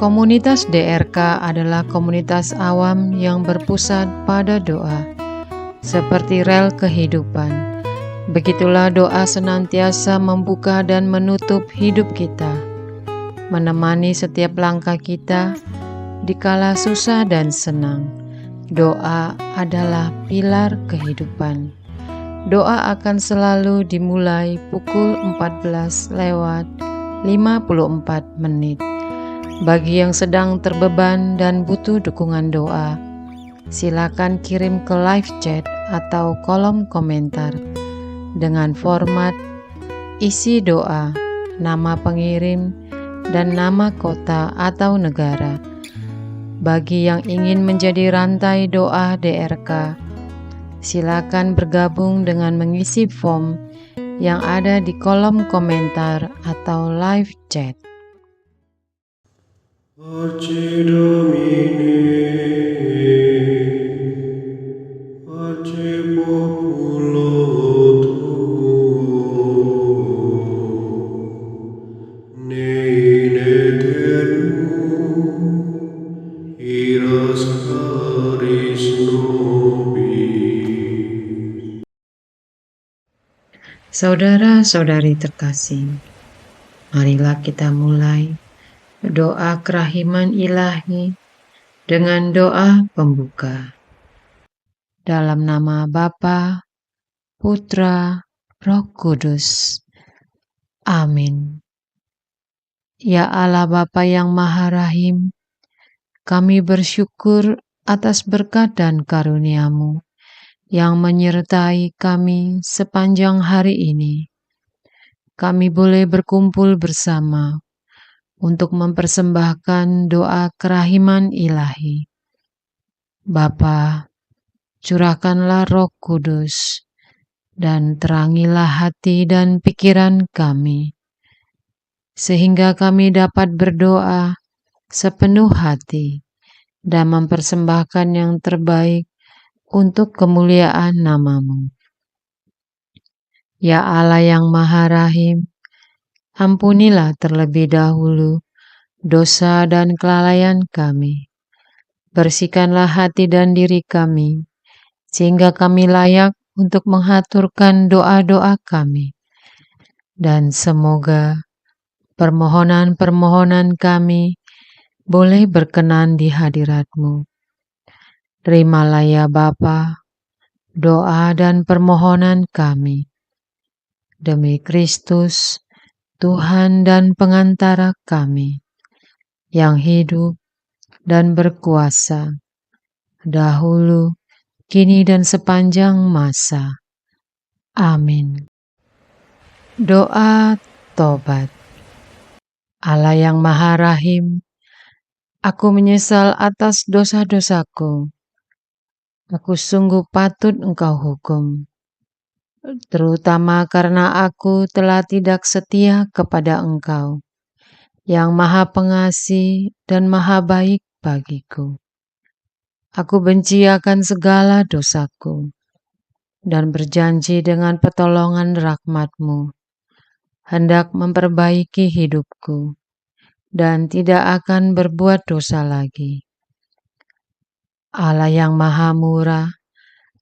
Komunitas DRK adalah komunitas awam yang berpusat pada doa, seperti rel kehidupan. Begitulah doa senantiasa membuka dan menutup hidup kita, menemani setiap langkah kita dikala susah dan senang. Doa adalah pilar kehidupan. Doa akan selalu dimulai pukul 14:54. Bagi yang sedang terbeban dan butuh dukungan doa, silakan kirim ke live chat atau kolom komentar dengan format isi doa, nama pengirim, dan nama kota atau negara. Bagi yang ingin menjadi rantai doa DRK, silakan bergabung dengan mengisi form yang ada di kolom komentar atau live chat. Pace Domini, pace populo tuo, ne in aeternum, iras caris nobis. Saudara-saudari terkasih, marilah kita mulai doa kerahiman ilahi dengan doa pembuka. Dalam nama Bapa, Putra, Roh Kudus. Amin. Ya Allah Bapa yang Maha Rahim, kami bersyukur atas berkat dan karunia-Mu yang menyertai kami sepanjang hari ini. Kami boleh berkumpul bersama untuk mempersembahkan doa kerahiman ilahi. Bapa, curahkanlah Roh Kudus dan terangilah hati dan pikiran kami, sehingga kami dapat berdoa sepenuh hati dan mempersembahkan yang terbaik untuk kemuliaan nama-Mu. Ya Allah yang Maha Rahim, ampunilah terlebih dahulu dosa dan kelalaian kami. Bersihkanlah hati dan diri kami, sehingga kami layak untuk menghaturkan doa-doa kami. Dan semoga permohonan-permohonan kami boleh berkenan di hadirat-Mu. Terimalah ya Bapa, doa dan permohonan kami. Demi Kristus, Tuhan dan pengantara kami, yang hidup dan berkuasa, dahulu, kini dan sepanjang masa. Amin. Doa tobat. Allah yang Maha Rahim, aku menyesal atas dosa-dosaku. Aku sungguh patut Engkau hukum, terutama karena aku telah tidak setia kepada Engkau, yang Maha Pengasih dan Maha Baik bagiku. Aku benci akan segala dosaku, dan berjanji dengan pertolongan rahmat-Mu, hendak memperbaiki hidupku, dan tidak akan berbuat dosa lagi. Allah yang Maha Murah,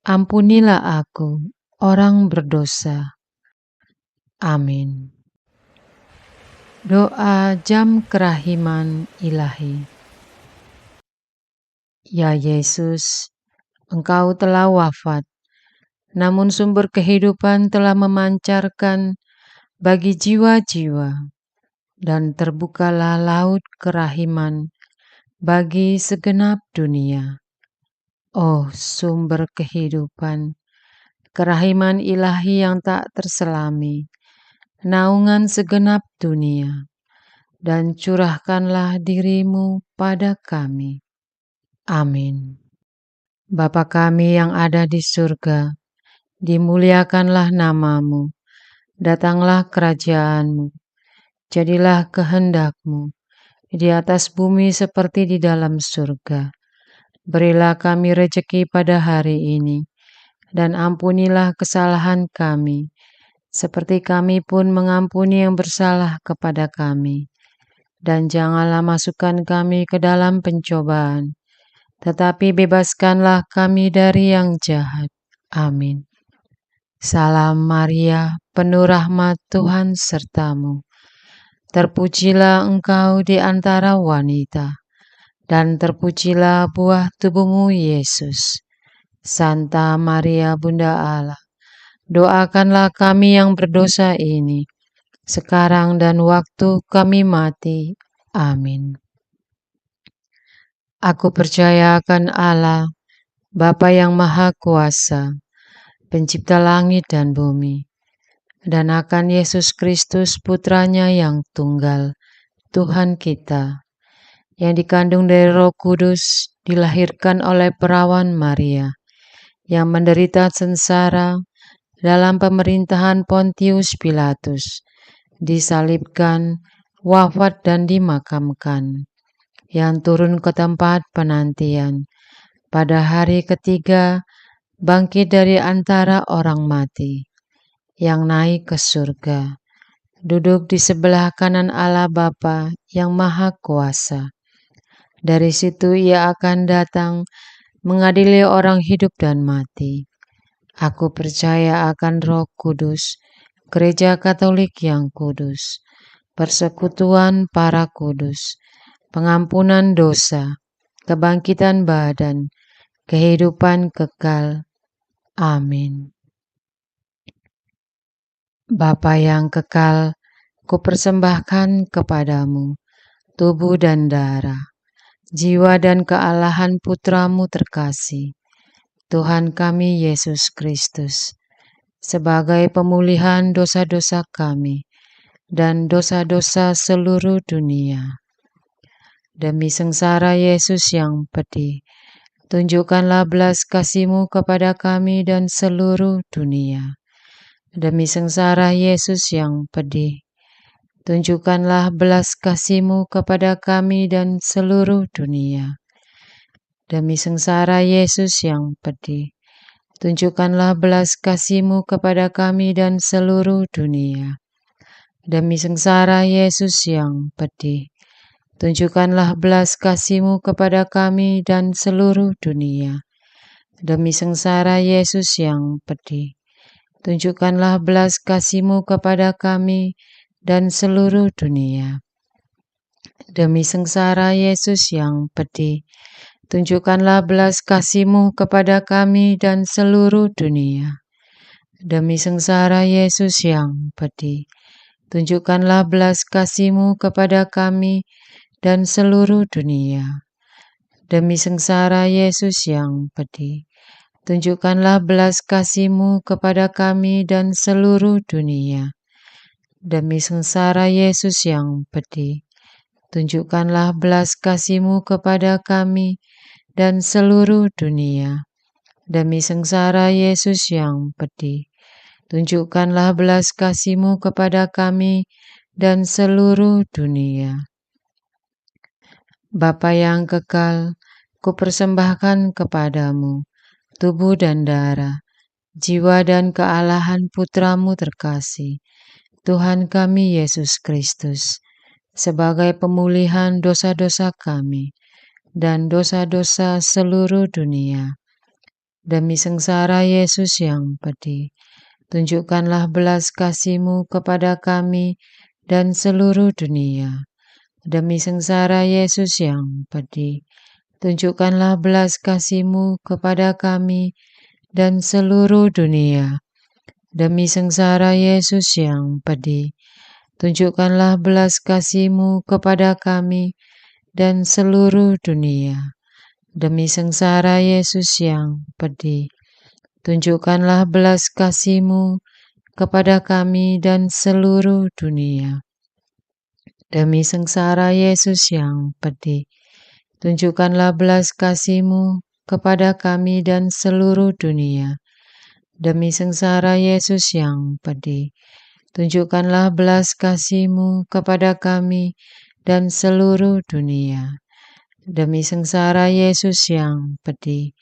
ampunilah aku, orang berdosa. Amin. Doa jam kerahiman ilahi. Ya Yesus, Engkau telah wafat, namun sumber kehidupan telah memancarkan bagi jiwa-jiwa, dan terbukalah laut kerahiman bagi segenap dunia. Oh sumber kehidupan, kerahiman ilahi yang tak terselami, naungan segenap dunia, dan curahkanlah diri-Mu pada kami. Amin. Bapa kami yang ada di surga, dimuliakanlah nama-Mu, datanglah kerajaan-Mu, jadilah kehendak-Mu, di atas bumi seperti di dalam surga. Berilah kami rejeki pada hari ini, dan ampunilah kesalahan kami, seperti kami pun mengampuni yang bersalah kepada kami. dan janganlah masukkan kami ke dalam pencobaan, tetapi bebaskanlah kami dari yang jahat. Amin. Salam Maria, penuh rahmat Tuhan sertamu. Terpujilah engkau di antara wanita, dan terpujilah buah tubuhmu Yesus. Santa Maria Bunda Allah, doakanlah kami yang berdosa ini, sekarang dan waktu kami mati. Amin. Aku percaya akan Allah, Bapa yang Maha Kuasa, Pencipta langit dan bumi, dan akan Yesus Kristus Putranya yang tunggal, Tuhan kita, yang dikandung dari Roh Kudus, dilahirkan oleh perawan Maria, yang menderita sengsara dalam pemerintahan Pontius Pilatus, disalibkan, wafat dan dimakamkan, yang turun ke tempat penantian, pada hari ketiga bangkit dari antara orang mati, yang naik ke surga, duduk di sebelah kanan Allah Bapa yang Maha Kuasa. Dari situ ia akan datang mengadili orang hidup dan mati. Aku percaya akan Roh Kudus, Gereja Katolik yang kudus, persekutuan para kudus, pengampunan dosa, kebangkitan badan, kehidupan kekal. Amin. Bapa yang kekal, kupersembahkan kepadamu tubuh dan darah, jiwa dan kealahan Putramu terkasih, Tuhan kami Yesus Kristus, sebagai pemulihan dosa-dosa kami dan dosa-dosa seluruh dunia. Demi sengsara Yesus yang pedih, tunjukkanlah belas kasih-Mu kepada kami dan seluruh dunia. Demi sengsara Yesus yang pedih, tunjukkanlah belas kasih-Mu kepada kami dan seluruh dunia. Demi sengsara Yesus yang pedih, tunjukkanlah belas kasih-Mu kepada kami dan seluruh dunia. Demi sengsara Yesus yang pedih, tunjukkanlah belas kasih-Mu kepada kami dan seluruh dunia. Demi sengsara Yesus yang pedih, tunjukkanlah belas kasih-Mu kepada kami dan seluruh dunia. Demi sengsara Yesus yang pedih, tunjukkanlah belas kasih-Mu kepada kami dan seluruh dunia. Demi sengsara Yesus yang pedih, tunjukkanlah belas kasih-Mu kepada kami dan seluruh dunia. Demi sengsara Yesus yang pedih, tunjukkanlah belas kasih-Mu kepada kami dan seluruh dunia. Demi sengsara Yesus yang pedih, tunjukkanlah belas kasih-Mu kepada kami dan seluruh dunia. Demi sengsara Yesus yang pedih, tunjukkanlah belas kasih-Mu kepada kami dan seluruh dunia. Bapa yang kekal, kupersembahkan kepadamu tubuh dan darah, jiwa dan kealahan Putramu terkasih, Tuhan kami Yesus Kristus, sebagai pemulihan dosa-dosa kami dan dosa-dosa seluruh dunia. Demi sengsara Yesus yang pedih, tunjukkanlah belas kasih-Mu kepada kami dan seluruh dunia. Demi sengsara Yesus yang pedih, tunjukkanlah belas kasih-Mu kepada kami dan seluruh dunia. Demi sengsara Yesus yang pedih, tunjukkanlah belas kasih-Mu kepada kami dan seluruh dunia. Demi sengsara Yesus yang pedih, tunjukkanlah belas kasih-Mu kepada kami dan seluruh dunia. Demi sengsara Yesus yang pedih, tunjukkanlah belas kasih-Mu kepada kami dan seluruh dunia. Demi sengsara Yesus yang pedih, tunjukkanlah belas kasih-Mu kepada kami dan seluruh dunia. Demi sengsara Yesus yang pedih,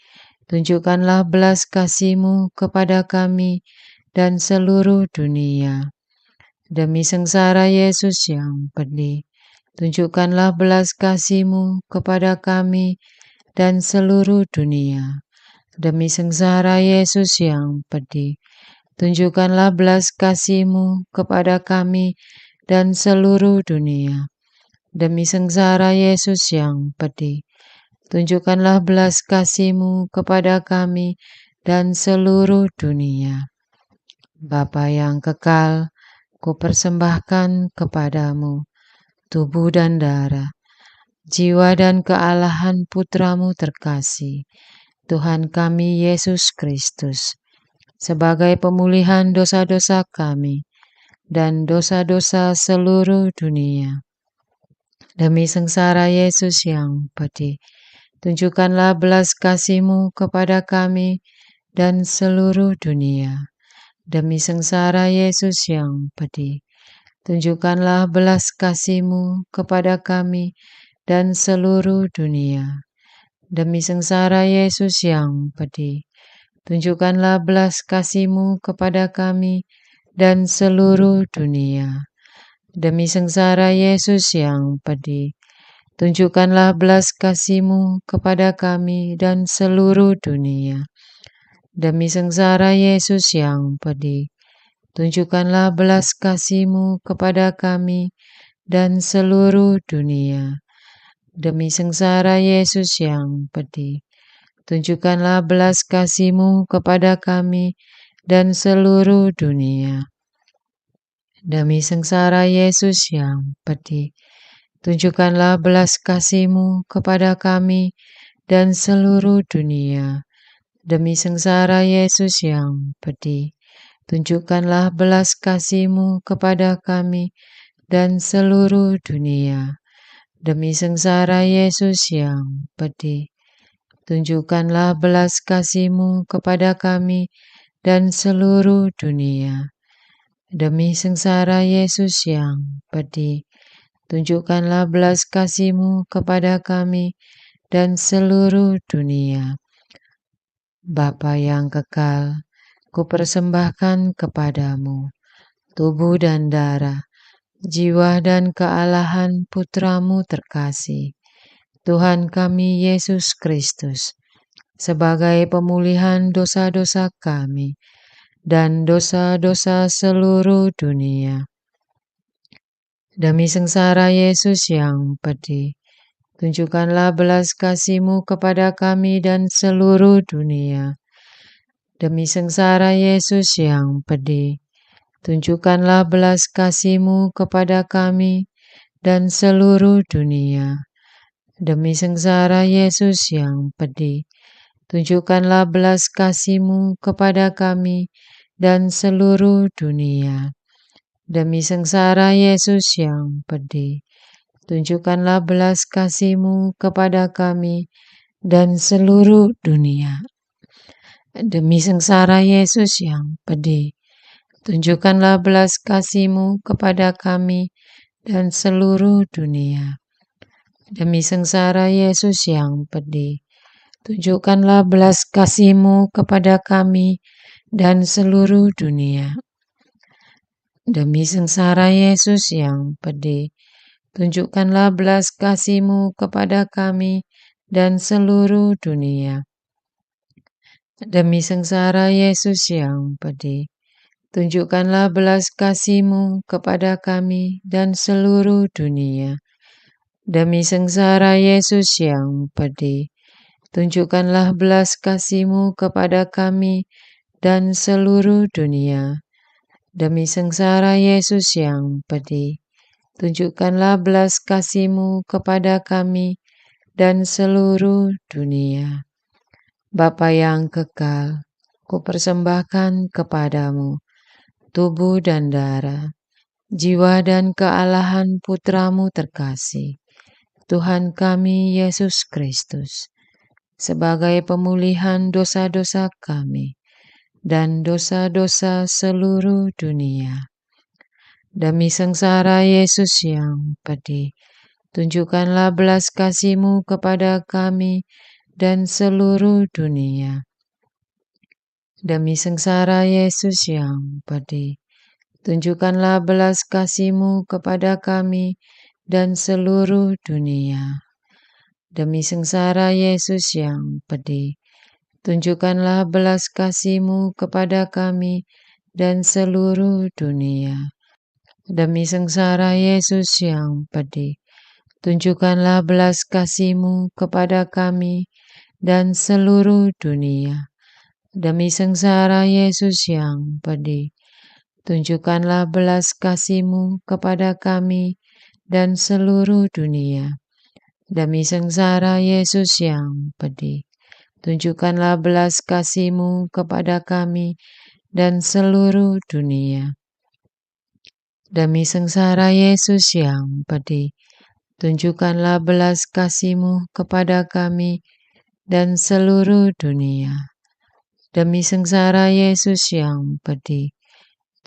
tunjukkanlah belas kasih-Mu kepada kami dan seluruh dunia. Demi sengsara Yesus yang pedih, Tunjukkanlah belas kasih-Mu kepada kami dan seluruh dunia. Demi sengsara Yesus yang pedih, tunjukkanlah belas kasih-Mu kepada kami dan seluruh dunia. Demi sengsara Yesus yang pedih, tunjukkanlah belas kasih-Mu kepada kami dan seluruh dunia. Bapa yang kekal, kupersembahkan kepadamu tubuh dan darah, jiwa dan kealahan Putra-Mu terkasih, Tuhan kami Yesus Kristus, sebagai pemulihan dosa-dosa kami dan dosa-dosa seluruh dunia. Demi sengsara Yesus yang pedih, tunjukkanlah belas kasih-Mu kepada kami dan seluruh dunia. Demi sengsara Yesus yang pedih, tunjukkanlah belas kasih-Mu kepada kami dan seluruh dunia. Demi sengsara Yesus yang pedih, tunjukkanlah belas kasih-Mu kepada kami dan seluruh dunia. Demi sengsara Yesus yang pedih, tunjukkanlah belas kasih-Mu kepada kami dan seluruh dunia. Demi sengsara Yesus yang pedih, tunjukkanlah belas kasih-Mu kepada kami dan seluruh dunia. Demi sengsara Yesus yang pedih, tunjukkanlah belas kasih-Mu kepada kami dan seluruh dunia. Demi sengsara Yesus yang pedih, tunjukkanlah belas kasih-Mu kepada kami dan seluruh dunia. Demi sengsara Yesus yang pedih, tunjukkanlah belas kasih-Mu kepada kami dan seluruh dunia. Demi sengsara Yesus yang pedih, tunjukkanlah belas kasih-Mu kepada kami dan seluruh dunia. Demi sengsara Yesus yang pedih, tunjukkanlah belas kasih-Mu kepada kami dan seluruh dunia. Bapa yang kekal, kupersembahkan kepadamu tubuh dan darah, jiwa dan kealahan Putra-Mu terkasih, Tuhan kami Yesus Kristus, sebagai pemulihan dosa-dosa kami dan dosa-dosa seluruh dunia. Demi sengsara Yesus yang pedih, tunjukkanlah belas kasih-Mu kepada kami dan seluruh dunia. Demi sengsara Yesus yang pedih, tunjukkanlah belas kasih-Mu kepada kami dan seluruh dunia. Demi sengsara Yesus yang pedih, tunjukkanlah belas kasih-Mu kepada kami dan seluruh dunia. Demi sengsara Yesus yang pedih, tunjukkanlah belas kasih-Mu kepada kami dan seluruh dunia. Demi sengsara Yesus yang pedih, tunjukkanlah belas kasih-Mu kepada kami dan seluruh dunia. Demi sengsara Yesus yang pedih, tunjukkanlah belas kasih-Mu kepada kami dan seluruh dunia. Demi sengsara Yesus yang pedih, tunjukkanlah belas kasih-Mu kepada kami dan seluruh dunia. Demi sengsara Yesus yang pedih, tunjukkanlah belas kasih-Mu kepada kami dan seluruh dunia. Demi sengsara Yesus yang pedih, tunjukkanlah belas kasih-Mu kepada kami dan seluruh dunia. Demi sengsara Yesus yang pedih, tunjukkanlah belas kasih-Mu kepada kami dan seluruh dunia. Bapa yang kekal, kupersembahkan kepadamu tubuh dan darah, jiwa dan kealahan Putra-Mu terkasih, Tuhan kami Yesus Kristus, sebagai pemulihan dosa-dosa kami dan dosa-dosa seluruh dunia. Demi sengsara Yesus yang pedih, tunjukkanlah belas kasih-Mu kepada kami dan seluruh dunia. Demi sengsara Yesus yang pedih, tunjukkanlah belas kasih-Mu kepada kami dan seluruh dunia. Demi sengsara Yesus yang pedih, tunjukkanlah belas kasih-Mu kepada kami dan seluruh dunia. Demi sengsara Yesus yang pedih, tunjukkanlah belas kasih-Mu kepada kami dan seluruh dunia. Demi sengsara Yesus yang pedih, tunjukkanlah belas kasih-Mu kepada kami dan seluruh dunia. Demi sengsara Yesus yang pedih, tunjukkanlah belas kasih-Mu kepada kami dan seluruh dunia. Demi sengsara Yesus yang pedih, tunjukkanlah belas kasih-Mu kepada kami dan seluruh dunia. Demi sengsara Yesus yang pedih,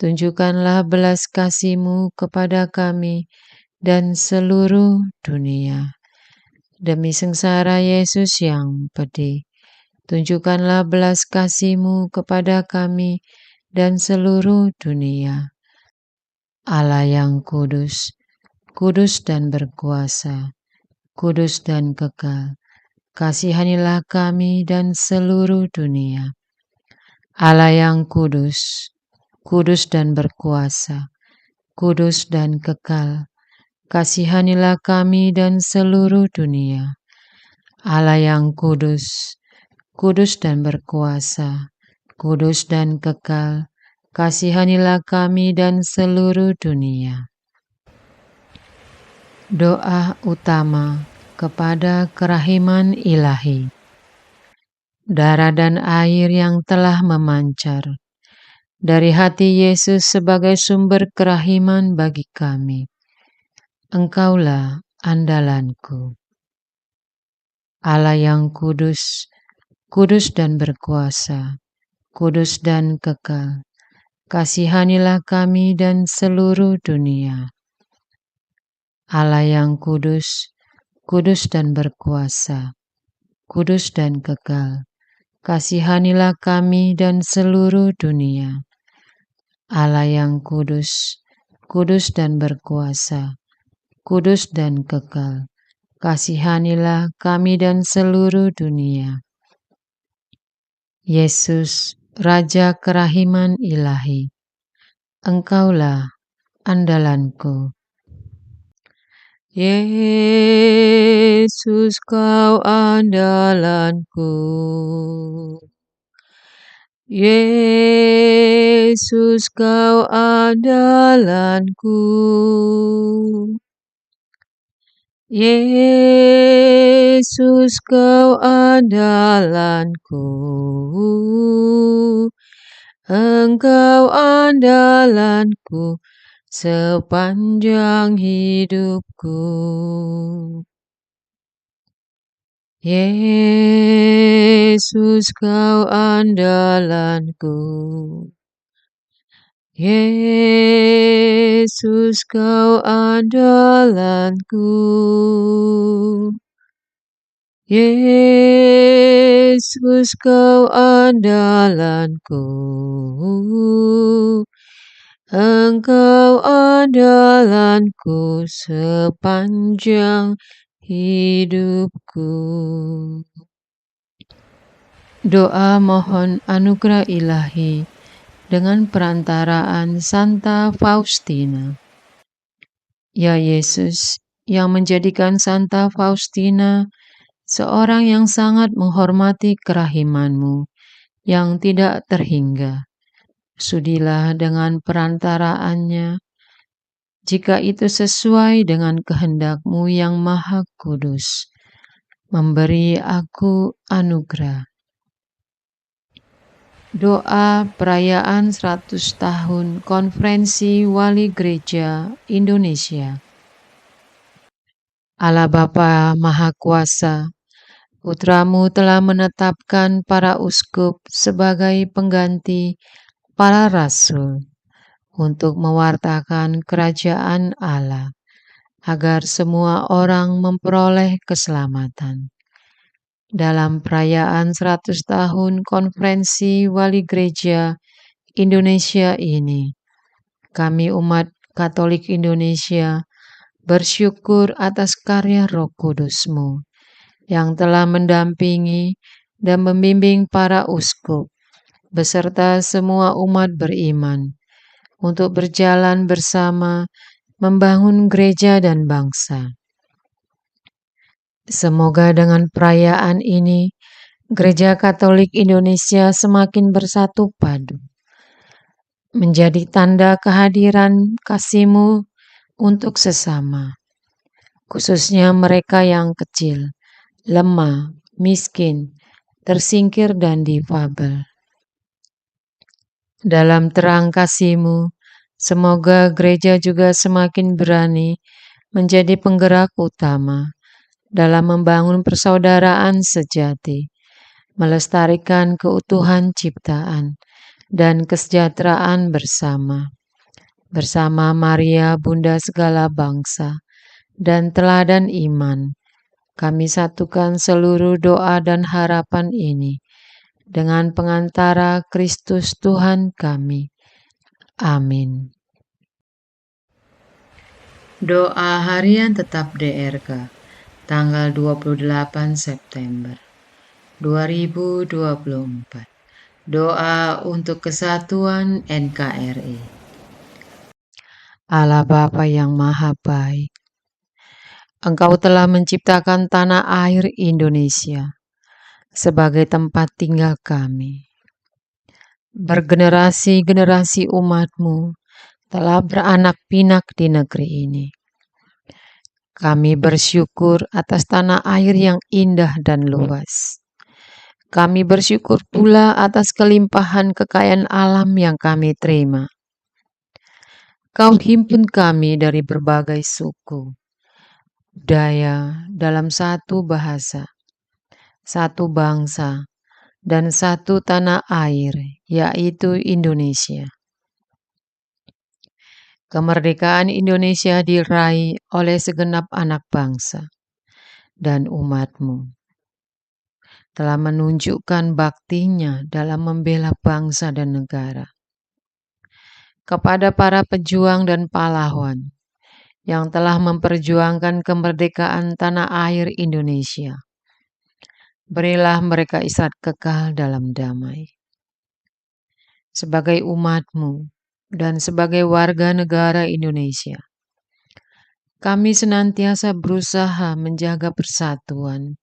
tunjukkanlah belas kasih-Mu kepada kami dan seluruh dunia. Demi sengsara Yesus yang pedih, tunjukkanlah belas kasih-Mu kepada kami dan seluruh dunia. Allah yang kudus, kudus dan berkuasa, kudus dan kekal, kasihanilah kami dan seluruh dunia. Allah yang kudus, kudus dan berkuasa, kudus dan kekal, kasihanilah kami dan seluruh dunia. Allah yang kudus, kudus dan berkuasa, kudus dan kekal, kasihanilah kami dan seluruh dunia. Doa utama kepada kerahiman ilahi. Darah dan air yang telah memancar dari hati Yesus sebagai sumber kerahiman bagi kami. Engkaulah andalanku. Allah yang kudus, kudus dan berkuasa, kudus dan kekal, kasihanilah kami dan seluruh dunia. Allah yang kudus, kudus dan berkuasa, kudus dan kekal, kasihanilah kami dan seluruh dunia. Allah yang kudus, kudus dan berkuasa, kudus dan kekal, kasihanilah kami dan seluruh dunia. Yesus, Raja kerahiman ilahi, Engkaulah andalanku. Yesus, Kau andalanku. Yesus, Kau andalanku. Yesus, Kau andalanku. Engkau andalanku sepanjang hidupku. Yesus, Kau andalanku. Yesus, Kau andalanku. Yesus, Kau andalanku. Engkau andalanku sepanjang hidupku. Doa mohon anugerah ilahi dengan perantaraan Santa Faustina. Ya Yesus, yang menjadikan Santa Faustina seorang yang sangat menghormati kerahiman-Mu yang tidak terhingga, sudilah dengan perantaraannya, jika itu sesuai dengan kehendak-Mu yang maha kudus, memberi aku anugerah. Doa perayaan 100 tahun Konferensi Wali Gereja Indonesia. Allah Bapa Maha Kuasa, Putra-Mu telah menetapkan para uskup sebagai pengganti para rasul untuk mewartakan kerajaan Allah, agar semua orang memperoleh keselamatan. Dalam perayaan 100 tahun Konferensi Wali Gereja Indonesia ini, kami umat Katolik Indonesia bersyukur atas karya Roh Kudus-Mu yang telah mendampingi dan membimbing para uskup beserta semua umat beriman untuk berjalan bersama membangun gereja dan bangsa. Semoga dengan perayaan ini, Gereja Katolik Indonesia semakin bersatu padu, menjadi tanda kehadiran kasih-Mu untuk sesama, khususnya mereka yang kecil, lemah, miskin, tersingkir, dan difabel. Dalam terang kasih-Mu, semoga gereja juga semakin berani menjadi penggerak utama dalam membangun persaudaraan sejati, melestarikan keutuhan ciptaan, dan kesejahteraan bersama Maria, Bunda segala bangsa, dan teladan iman. Kami satukan seluruh doa dan harapan ini dengan pengantara Kristus Tuhan kami. Amin. Doa harian tetap DRK, tanggal 28 September 2024. Doa untuk kesatuan NKRI. Allah Bapa yang Maha Baik, Engkau telah menciptakan tanah air Indonesia sebagai tempat tinggal kami. Bergenerasi-generasi umat-Mu telah beranak pinak di negeri ini. Kami bersyukur atas tanah air yang indah dan luas. Kami bersyukur pula atas kelimpahan kekayaan alam yang kami terima. Kau himpun kami dari berbagai suku, budaya dalam satu bahasa, satu bangsa, dan satu tanah air, yaitu Indonesia. Kemerdekaan Indonesia diraih oleh segenap anak bangsa dan umat-Mu telah menunjukkan baktinya dalam membela bangsa dan negara. Kepada para pejuang dan pahlawan yang telah memperjuangkan kemerdekaan tanah air Indonesia, berilah mereka istirahat kekal dalam damai. Sebagai umat-Mu dan sebagai warga negara Indonesia, kami senantiasa berusaha menjaga persatuan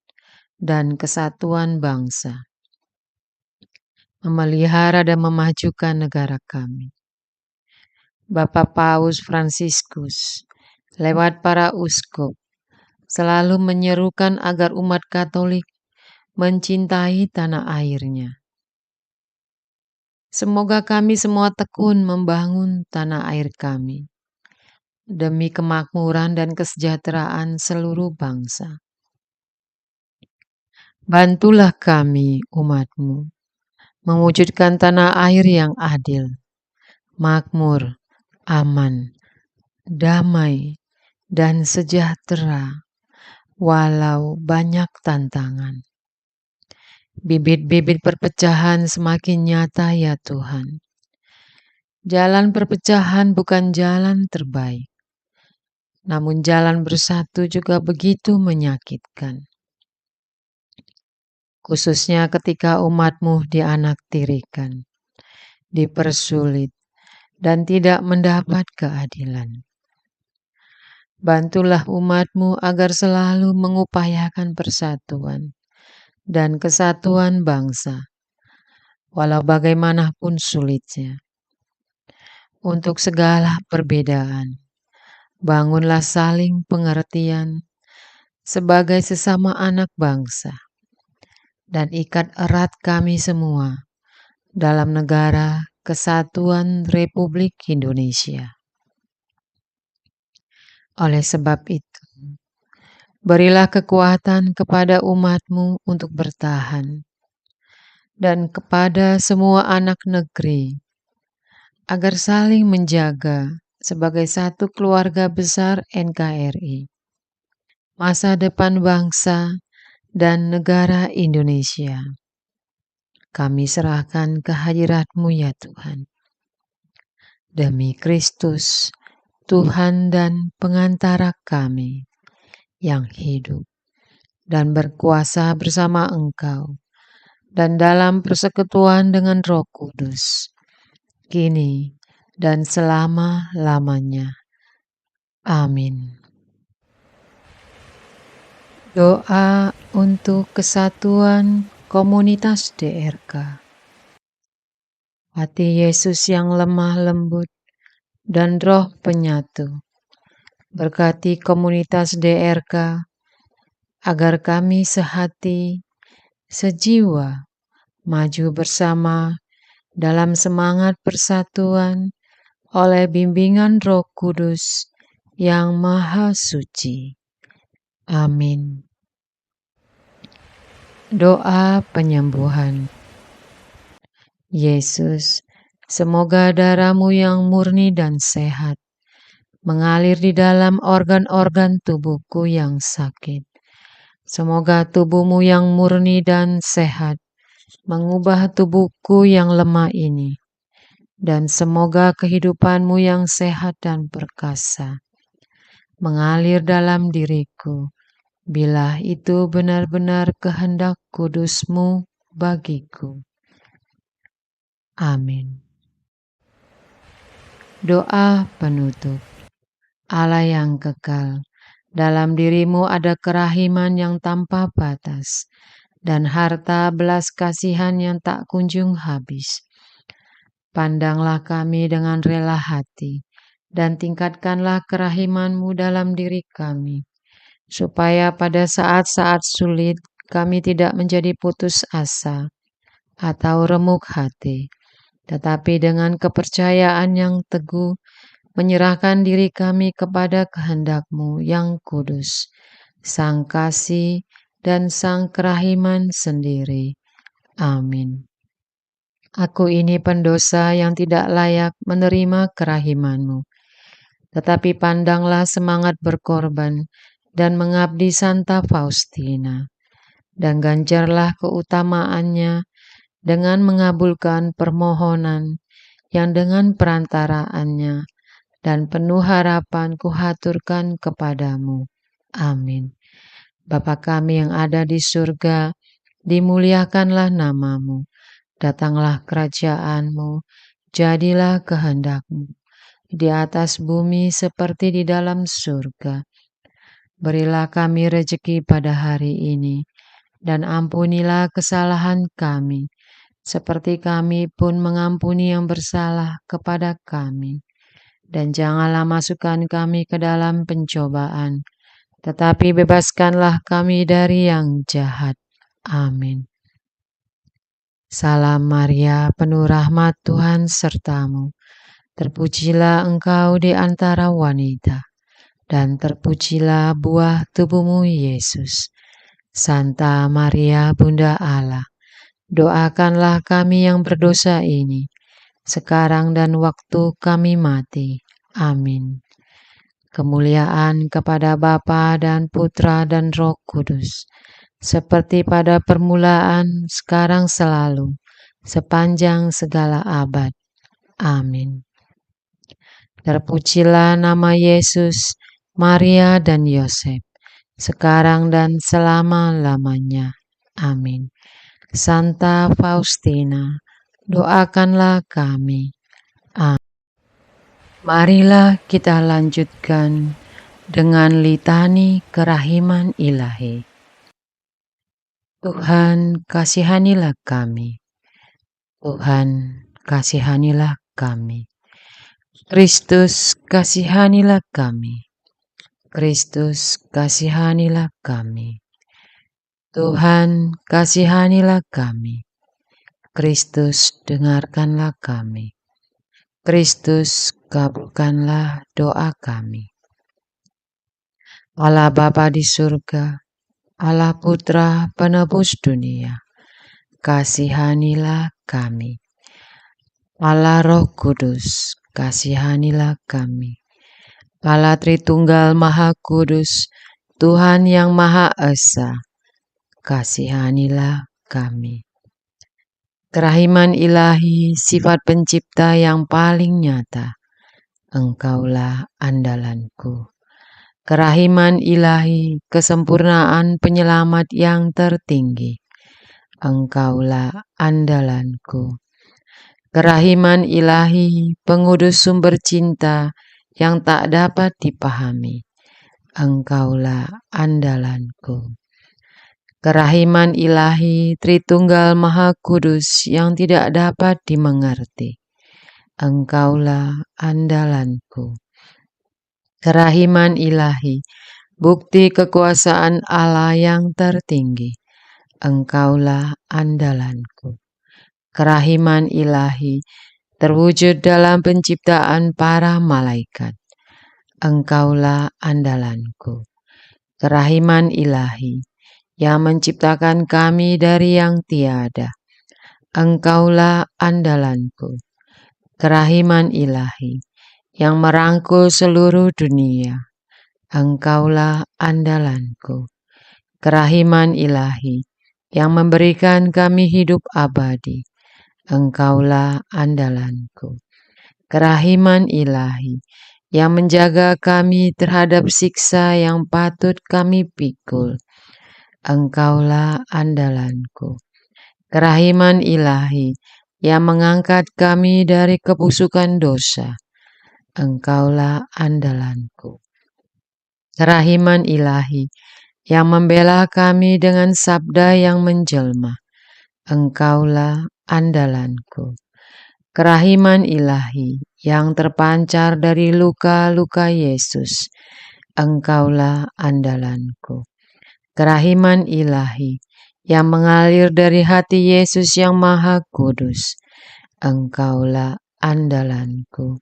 dan kesatuan bangsa, memelihara dan memajukan negara kami. Bapak Paus Fransiskus, lewat para uskup, selalu menyerukan agar umat Katolik mencintai tanah airnya. Semoga kami semua tekun membangun tanah air kami demi kemakmuran dan kesejahteraan seluruh bangsa. Bantulah kami, umat-Mu, mewujudkan tanah air yang adil, makmur, aman, damai, dan sejahtera, walau banyak tantangan. Bibit-bibit perpecahan semakin nyata ya Tuhan. Jalan perpecahan bukan jalan terbaik, namun jalan bersatu juga begitu menyakitkan. Khususnya ketika umat-Mu dianaktirikan, dipersulit, dan tidak mendapat keadilan. Bantulah umat-Mu agar selalu mengupayakan persatuan dan kesatuan bangsa, walau bagaimanapun sulitnya. Untuk segala perbedaan, bangunlah saling pengertian sebagai sesama anak bangsa, dan ikat erat kami semua dalam negara Kesatuan Republik Indonesia. Oleh sebab itu, berilah kekuatan kepada umat-Mu untuk bertahan, dan kepada semua anak negeri, agar saling menjaga sebagai satu keluarga besar NKRI. Masa depan bangsa dan negara Indonesia, kami serahkan kehadirat-Mu ya Tuhan. Demi Kristus, Tuhan dan pengantara kami yang hidup dan berkuasa bersama Engkau, dan dalam persekutuan dengan Roh Kudus, kini dan selama-lamanya. Amin. Doa untuk kesatuan komunitas DRK. Hati Yesus yang lemah lembut dan roh penyatu, berkati komunitas DRK agar kami sehati, sejiwa, maju bersama dalam semangat persatuan oleh bimbingan Roh Kudus yang Maha Suci. Amin. Doa penyembuhan. Yesus, semoga darah-Mu yang murni dan sehat mengalir di dalam organ-organ tubuhku yang sakit. Semoga tubuh-Mu yang murni dan sehat mengubah tubuhku yang lemah ini, dan semoga kehidupan-Mu yang sehat dan perkasa mengalir dalam diriku, bila itu benar-benar kehendak kudus-Mu bagiku. Amin. Doa penutup. Allah yang kekal, dalam diri-Mu ada kerahiman yang tanpa batas, dan harta belas kasihan yang tak kunjung habis. Pandanglah kami dengan rela hati, dan tingkatkanlah kerahiman-Mu dalam diri kami, supaya pada saat-saat sulit kami tidak menjadi putus asa atau remuk hati, tetapi dengan kepercayaan yang teguh menyerahkan diri kami kepada kehendak-Mu yang kudus, Sang Kasih dan Sang Kerahiman sendiri. Amin. Aku ini pendosa yang tidak layak menerima kerahiman-Mu, tetapi pandanglah semangat berkorban dan mengabdi Santa Faustina, dan ganjarlah keutamaannya dengan mengabulkan permohonan yang dengan perantaraannya dan penuh harapan kuhaturkan kepadamu. Amin. Bapa kami yang ada di surga, dimuliakanlah nama-Mu, datanglah kerajaan-Mu, jadilah kehendak-Mu, di atas bumi seperti di dalam surga. Berilah kami rejeki pada hari ini, dan ampunilah kesalahan kami, seperti kami pun mengampuni yang bersalah kepada kami. Dan janganlah masukkan kami ke dalam pencobaan, tetapi bebaskanlah kami dari yang jahat. Amin. Salam Maria, penuh rahmat Tuhan serta-Mu. Terpujilah Engkau di antara wanita, dan terpujilah buah tubuh-Mu Yesus. Santa Maria, Bunda Allah, doakanlah kami yang berdosa ini, sekarang dan waktu kami mati. Amin. Kemuliaan kepada Bapa dan Putra dan Roh Kudus, seperti pada permulaan, sekarang selalu, sepanjang segala abad. Amin. Terpujilah nama Yesus, Maria dan Yosef, sekarang dan selama-lamanya. Amin. Santa Faustina, doakanlah kami. Amin. Marilah kita lanjutkan dengan litani kerahiman ilahi. Tuhan, kasihanilah kami. Tuhan, kasihanilah kami. Kristus, kasihanilah kami. Kristus, kasihanilah kami. Tuhan, kasihanilah kami. Kristus, dengarkanlah kami. Kristus, kabulkanlah doa kami. Allah Bapa di surga, Allah Putra penebus dunia, kasihanilah kami. Allah Roh Kudus, kasihanilah kami. Allah Tritunggal Maha Kudus, Tuhan yang Maha Esa, kasihanilah kami. Kerahiman ilahi, sifat pencipta yang paling nyata, Engkaulah andalanku. Kerahiman ilahi, kesempurnaan penyelamat yang tertinggi. Engkaulah andalanku. Kerahiman ilahi, pengudus sumber cinta yang tak dapat dipahami. Engkaulah andalanku. Kerahiman ilahi, Tritunggal Maha Kudus yang tidak dapat dimengerti. Engkaulah andalanku. Kerahiman ilahi, bukti kekuasaan Allah yang tertinggi. Engkaulah andalanku. Kerahiman ilahi, terwujud dalam penciptaan para malaikat. Engkaulah andalanku. Kerahiman ilahi, yang menciptakan kami dari yang tiada. Engkaulah andalanku. Kerahiman ilahi, yang merangkul seluruh dunia. Engkaulah andalanku. Kerahiman ilahi, yang memberikan kami hidup abadi. Engkaulah andalanku. Kerahiman ilahi, yang menjaga kami terhadap siksa yang patut kami pikul. Engkaulah andalanku. Kerahiman ilahi, yang mengangkat kami dari kebusukan dosa. Engkaulah andalanku. Kerahiman ilahi, yang membela kami dengan sabda yang menjelma. Engkaulah andalanku. Kerahiman ilahi, yang terpancar dari luka-luka Yesus. Engkaulah andalanku. Kerahiman ilahi, yang mengalir dari hati Yesus yang Maha Kudus. Engkaulah andalanku.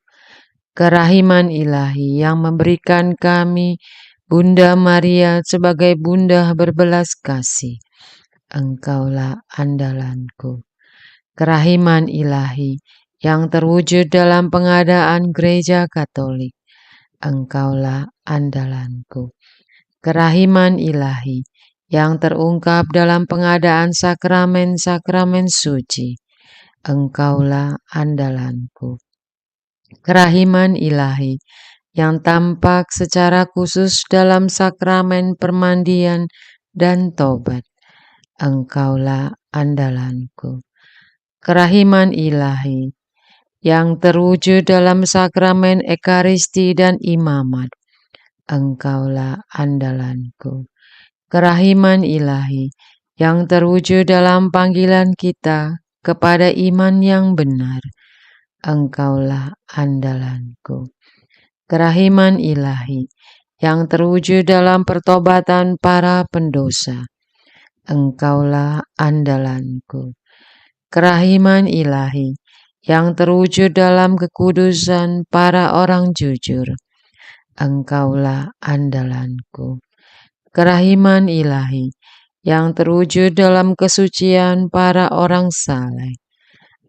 Kerahiman ilahi, yang memberikan kami Bunda Maria sebagai bunda berbelas kasih. Engkaulah andalanku. Kerahiman ilahi, yang terwujud dalam pengadaan gereja Katolik. Engkaulah andalanku. Kerahiman ilahi, yang terungkap dalam pengadaan sakramen-sakramen suci. Engkaulah andalanku. Kerahiman ilahi, yang tampak secara khusus dalam sakramen permandian dan tobat. Engkaulah andalanku. Kerahiman ilahi, yang terwujud dalam sakramen ekaristi dan imamat. Engkaulah andalanku. Kerahiman ilahi, yang terwujud dalam panggilan kita kepada iman yang benar. Engkaulah andalanku. Kerahiman ilahi, yang terwujud dalam pertobatan para pendosa. Engkaulah andalanku. Kerahiman ilahi, yang terwujud dalam kekudusan para orang jujur. Engkaulah andalanku. Kerahiman ilahi, yang terwujud dalam kesucian para orang saleh.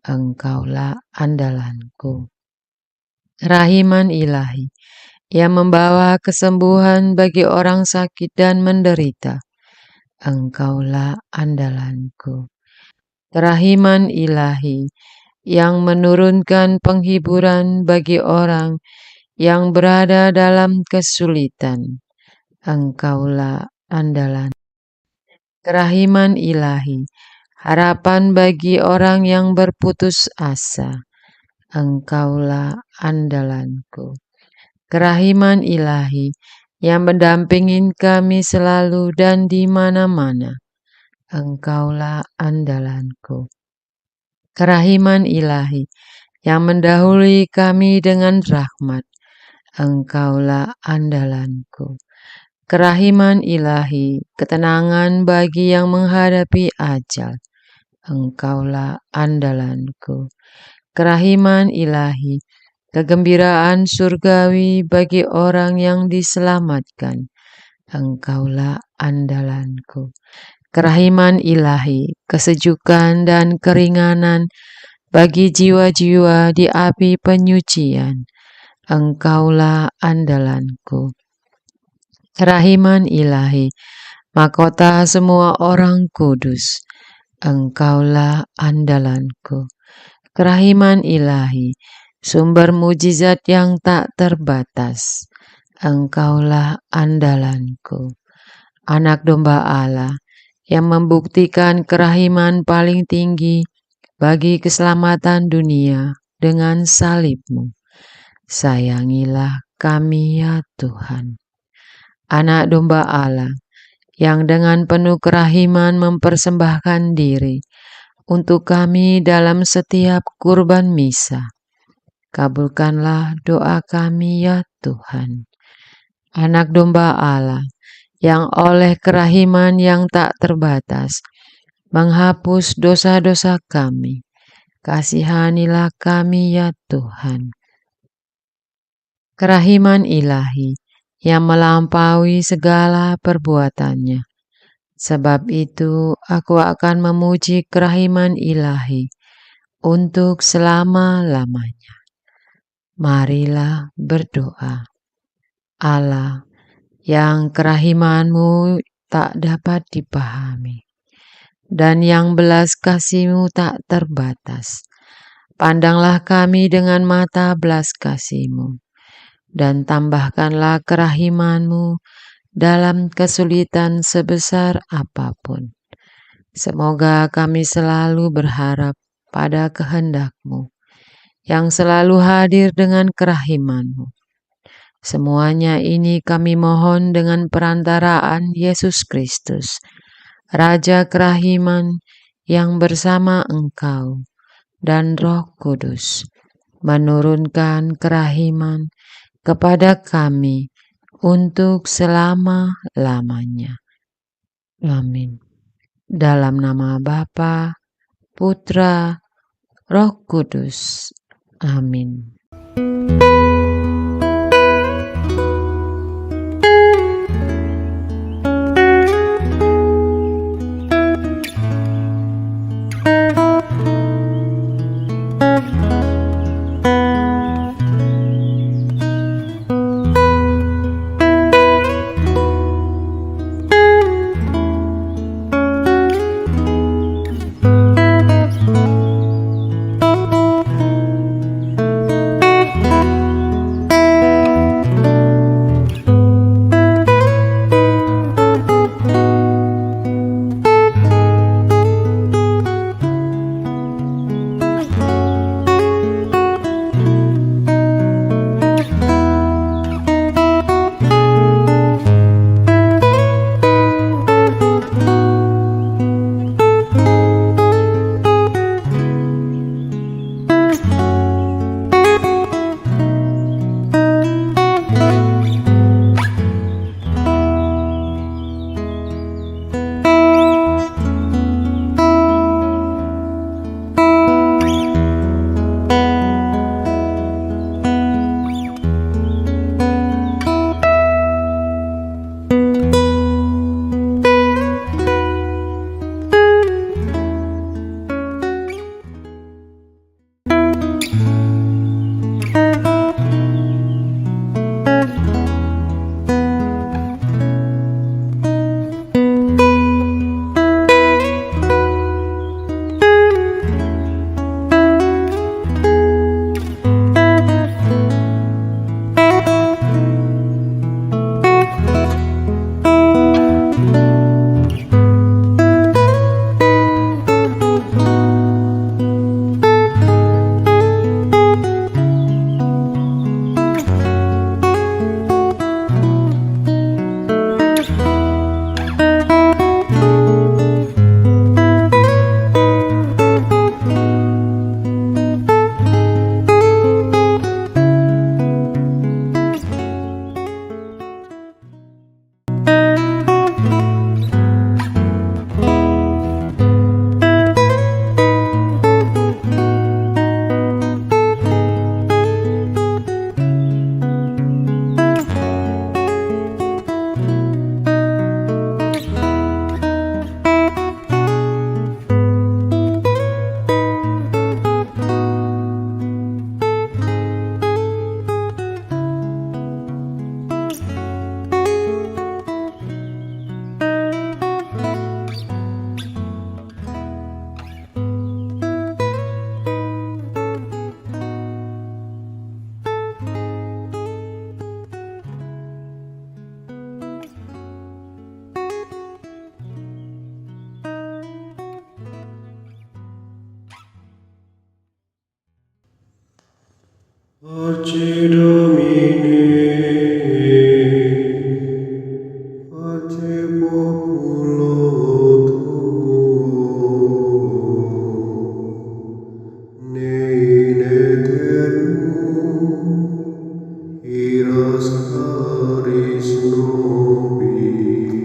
Engkaulah andalanku. Kerahiman ilahi, yang membawa kesembuhan bagi orang sakit dan menderita. Engkaulah andalanku. Kerahiman ilahi, yang menurunkan penghiburan bagi orang yang berada dalam kesulitan. Engkaulah andalan. Kerahiman ilahi, harapan bagi orang yang berputus asa. Engkaulah andalanku. Kerahiman ilahi, yang mendampingi kami selalu dan di mana-mana. Engkaulah andalanku. Kerahiman ilahi, yang mendahului kami dengan rahmat. Engkaulah andalanku. Kerahiman ilahi, ketenangan bagi yang menghadapi ajal. Engkaulah andalanku. Kerahiman ilahi, kegembiraan surgawi bagi orang yang diselamatkan. Engkaulah andalanku. Kerahiman ilahi, kesejukan dan keringanan bagi jiwa-jiwa di api penyucian. Engkaulah andalanku. Kerahiman ilahi, mahkota semua orang kudus. Engkaulah andalanku. Kerahiman ilahi, sumber mujizat yang tak terbatas. Engkaulah andalanku, Anak Domba Allah, yang membuktikan kerahiman paling tinggi bagi keselamatan dunia dengan salib-Mu. Sayangilah kami ya Tuhan. Anak Domba Allah, yang dengan penuh kerahiman mempersembahkan diri untuk kami dalam setiap kurban misa. Kabulkanlah doa kami ya Tuhan. Anak Domba Allah, yang oleh kerahiman yang tak terbatas menghapus dosa-dosa kami. Kasihanilah kami ya Tuhan. Kerahiman ilahi yang melampaui segala perbuatannya. Sebab itu aku akan memuji kerahiman ilahi untuk selama-lamanya. Marilah berdoa. Allah, yang kerahiman-Mu tak dapat dipahami, dan yang belas kasih-Mu tak terbatas. Pandanglah kami dengan mata belas kasih-Mu, dan tambahkanlah kerahiman-Mu dalam kesulitan sebesar apapun. Semoga kami selalu berharap pada kehendak-Mu, yang selalu hadir dengan kerahiman-Mu. Semuanya ini kami mohon dengan perantaraan Yesus Kristus, Raja kerahiman, yang bersama Engkau dan Roh Kudus menurunkan kerahiman kepada kami untuk selama-lamanya. Amin. Dalam nama Bapa, Putra, Roh Kudus. Amin. Pace Domine, pace populo tuo, ne in aeternum iras caris nobis.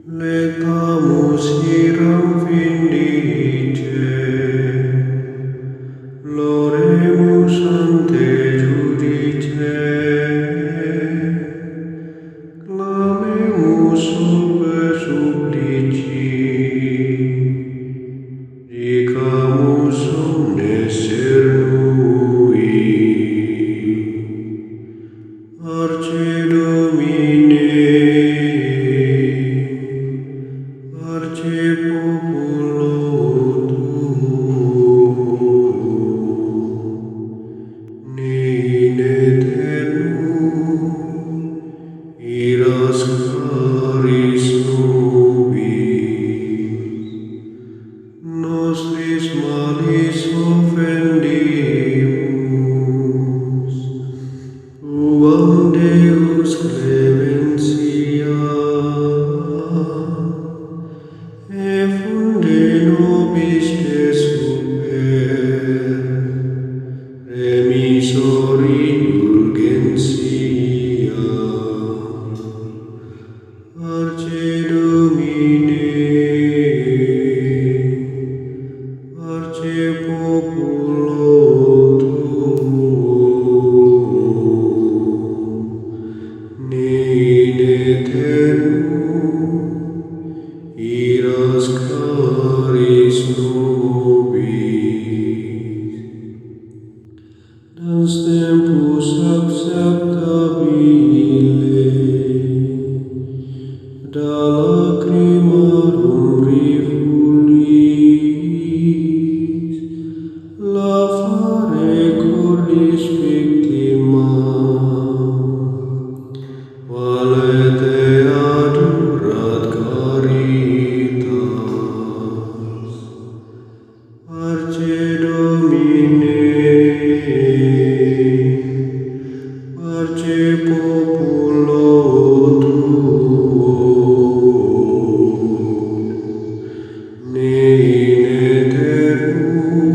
Letamus hiram vindice, Loremus ante judice, clamemus urbe supplici, dicamus omnes cernui. Arce Domine, arce populo in aeternum iras caris nobis. Nostris malis offendimus, tuam Deus clementia, e funde nobis te super, remisori indulgentia. Arce Domine, arce populo tuo, ne in aeternum iras caris nobis. Dans tempus acceptabile, da lacrimarum rifulis, lavare cordis victima, valete adurat caritas. Arce Domine, arce populo tuo, ne in aeternum